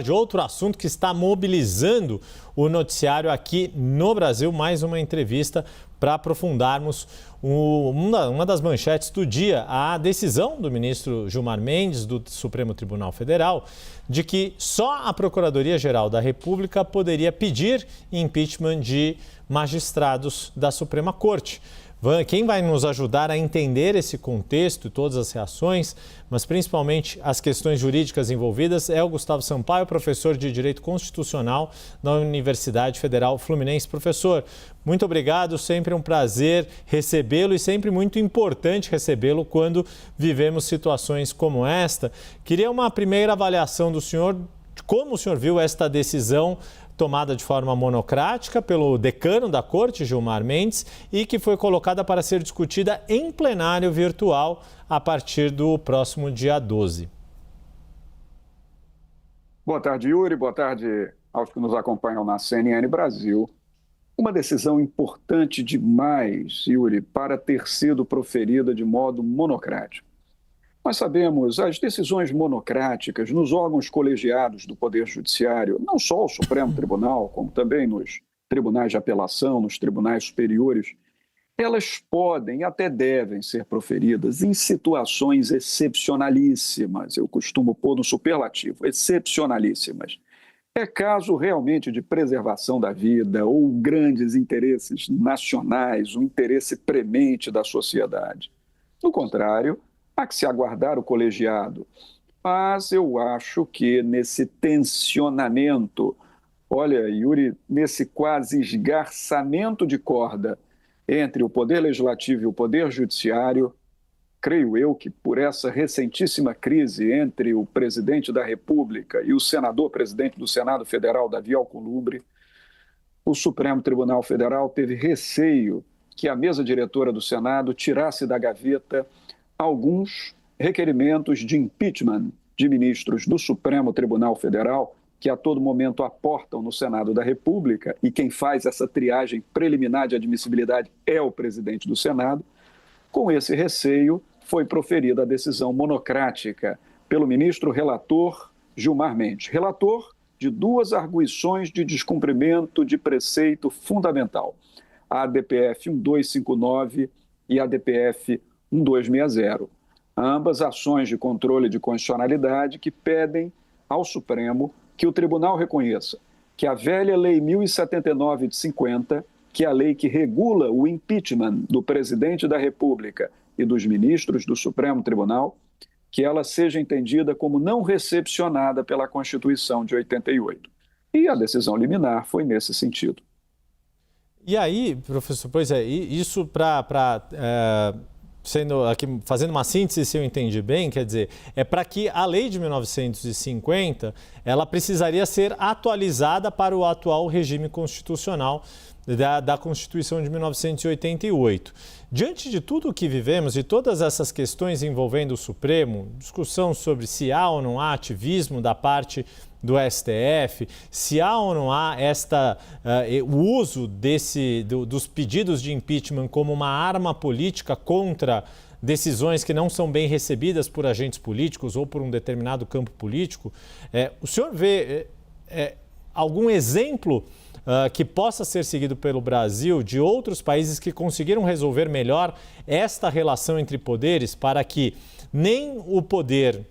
De outro assunto que está mobilizando o noticiário aqui no Brasil, mais uma entrevista para aprofundarmos uma das manchetes do dia, a decisão do ministro Gilmar Mendes, do Supremo Tribunal Federal, de que só a Procuradoria-Geral da República poderia pedir impeachment de magistrados da Suprema Corte. Quem vai nos ajudar a entender esse contexto e todas as reações, mas principalmente as questões jurídicas envolvidas, é o Gustavo Sampaio, professor de Direito Constitucional da Universidade Federal Fluminense. Professor, muito obrigado, sempre um prazer recebê-lo e sempre muito importante recebê-lo quando vivemos situações como esta. Queria uma primeira avaliação do senhor, de como o senhor viu esta decisão tomada de forma monocrática pelo decano da Corte, Gilmar Mendes, e que foi colocada para ser discutida em plenário virtual a partir do próximo dia 12. Boa tarde, Yuri. Boa tarde aos que nos acompanham na CNN Brasil. Uma decisão importante demais, Yuri, para ter sido proferida de modo monocrático. Nós sabemos, as decisões monocráticas nos órgãos colegiados do Poder Judiciário, não só o Supremo Tribunal, como também nos tribunais de apelação, nos tribunais superiores, elas podem e até devem ser proferidas em situações excepcionalíssimas. Eu costumo pôr no superlativo, excepcionalíssimas. É caso realmente de preservação da vida ou grandes interesses nacionais, o interesse premente da sociedade. No contrário, há que se aguardar o colegiado, mas eu acho que nesse tensionamento, olha, Yuri, nesse quase esgarçamento de corda entre o Poder Legislativo e o Poder Judiciário, creio eu que por essa recentíssima crise entre o presidente da República e o senador-presidente do Senado Federal, Davi Alcolumbre, o Supremo Tribunal Federal teve receio que a mesa diretora do Senado tirasse da gaveta alguns requerimentos de impeachment de ministros do Supremo Tribunal Federal, que a todo momento aportam no Senado da República, e quem faz essa triagem preliminar de admissibilidade é o presidente do Senado. Com esse receio, foi proferida a decisão monocrática pelo ministro relator Gilmar Mendes, relator de duas arguições de descumprimento de preceito fundamental, a ADPF 1259 e a ADPF 1260. Ambas ações de controle de constitucionalidade que pedem ao Supremo que o tribunal reconheça que a velha Lei 1079 de 50, que é a lei que regula o impeachment do presidente da República e dos ministros do Supremo Tribunal, que ela seja entendida como não recepcionada pela Constituição de 88. E a decisão liminar foi nesse sentido. E aí, professor, pois é, isso sendo aqui, fazendo uma síntese, se eu entendi bem, quer dizer, é para que a lei de 1950, ela precisaria ser atualizada para o atual regime constitucional da Constituição de 1988. Diante de tudo o que vivemos e todas essas questões envolvendo o Supremo, discussão sobre se há ou não há ativismo da parte do STF, se há ou não há o uso dos pedidos de impeachment como uma arma política contra decisões que não são bem recebidas por agentes políticos ou por um determinado campo político, o senhor vê algum exemplo que possa ser seguido pelo Brasil de outros países que conseguiram resolver melhor esta relação entre poderes para que nem o poder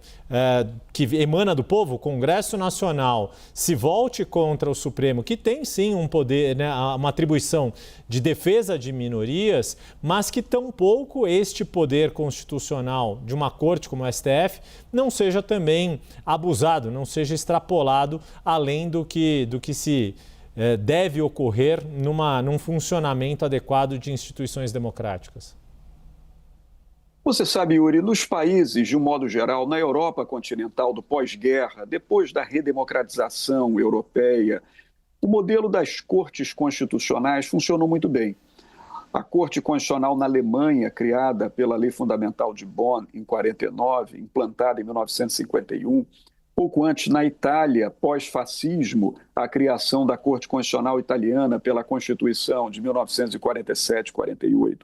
que emana do povo, o Congresso Nacional, se volte contra o Supremo, que tem sim um poder, né, uma atribuição de defesa de minorias, mas que tampouco este poder constitucional de uma corte como o STF não seja também abusado, não seja extrapolado além do que se deve ocorrer num funcionamento adequado de instituições democráticas? Você sabe, Yuri, nos países, de um modo geral, na Europa continental do pós-guerra, depois da redemocratização europeia, o modelo das cortes constitucionais funcionou muito bem. A Corte Constitucional na Alemanha, criada pela Lei Fundamental de Bonn em 49, implantada em 1951, pouco antes na Itália, pós-fascismo, a criação da Corte Constitucional Italiana pela Constituição de 1947-48.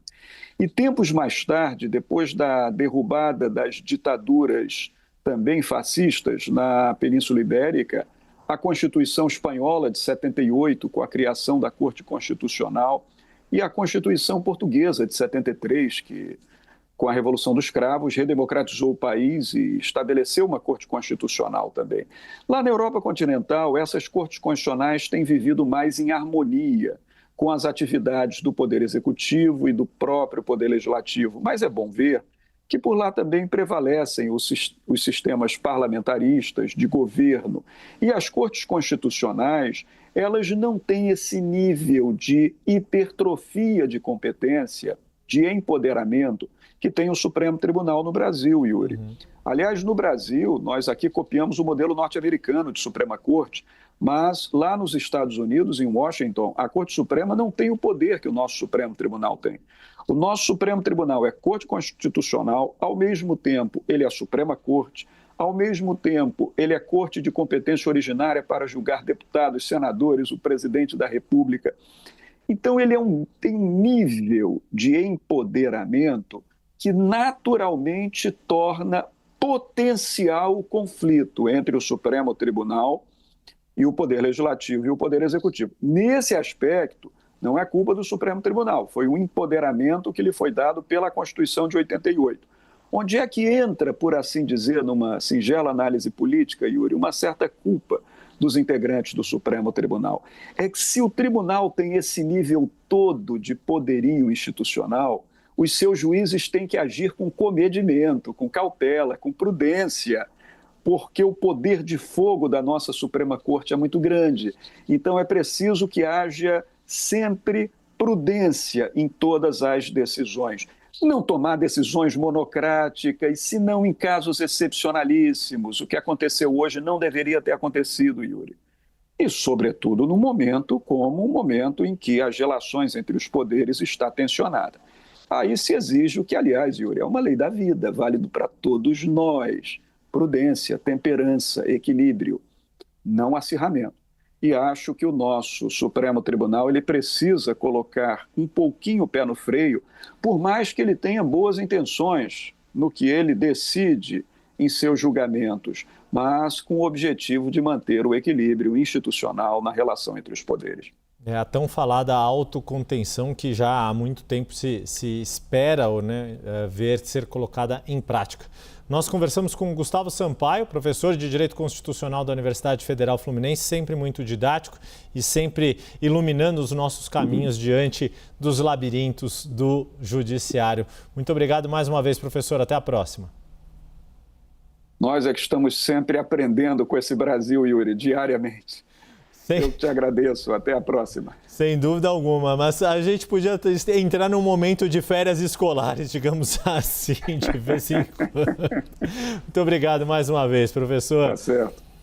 E tempos mais tarde, depois da derrubada das ditaduras também fascistas na Península Ibérica, a Constituição Espanhola de 78, com a criação da Corte Constitucional, e a Constituição Portuguesa de 73, que, com a Revolução dos Cravos, redemocratizou o país e estabeleceu uma Corte Constitucional também. Lá na Europa continental, essas cortes constitucionais têm vivido mais em harmonia com as atividades do Poder Executivo e do próprio Poder Legislativo. Mas é bom ver que por lá também prevalecem os sistemas parlamentaristas, de governo. E as cortes constitucionais, elas não têm esse nível de hipertrofia de competência, de empoderamento, que tem o Supremo Tribunal no Brasil, Yuri. Aliás, no Brasil, nós aqui copiamos o modelo norte-americano de Suprema Corte, mas lá nos Estados Unidos, em Washington, a Corte Suprema não tem o poder que o nosso Supremo Tribunal tem. O nosso Supremo Tribunal é Corte Constitucional, ao mesmo tempo ele é a Suprema Corte, ao mesmo tempo ele é Corte de competência originária para julgar deputados, senadores, o presidente da República. Então ele tem um nível de empoderamento que naturalmente torna potencial o conflito entre o Supremo Tribunal e o Poder Legislativo e o Poder Executivo. Nesse aspecto, não é culpa do Supremo Tribunal, foi um empoderamento que lhe foi dado pela Constituição de 88. Onde é que entra, por assim dizer, numa singela análise política, Yuri, uma certa culpa dos integrantes do Supremo Tribunal? É que se o tribunal tem esse nível todo de poderio institucional, os seus juízes têm que agir com comedimento, com cautela, com prudência, porque o poder de fogo da nossa Suprema Corte é muito grande. Então é preciso que haja sempre prudência em todas as decisões. Não tomar decisões monocráticas, se não em casos excepcionalíssimos. O que aconteceu hoje não deveria ter acontecido, Yuri. E, sobretudo, num momento como um momento em que as relações entre os poderes está tensionada. Aí se exige o que, aliás, Yuri, é uma lei da vida, válido para todos nós. Prudência, temperança, equilíbrio, não acirramento. E acho que o nosso Supremo Tribunal ele precisa colocar um pouquinho o pé no freio, por mais que ele tenha boas intenções no que ele decide em seus julgamentos, mas com o objetivo de manter o equilíbrio institucional na relação entre os poderes. É a tão falada autocontenção que já há muito tempo se espera ver ser colocada em prática. Nós conversamos com Gustavo Sampaio, professor de Direito Constitucional da Universidade Federal Fluminense, sempre muito didático e sempre iluminando os nossos caminhos diante dos labirintos do judiciário. Muito obrigado mais uma vez, professor. Até a próxima. Nós é que estamos sempre aprendendo com esse Brasil, Yuri, diariamente. Eu te agradeço. Até a próxima. Sem dúvida alguma, mas a gente podia entrar num momento de férias escolares, digamos assim, de vez em quando. Muito obrigado mais uma vez, professor. Tá certo.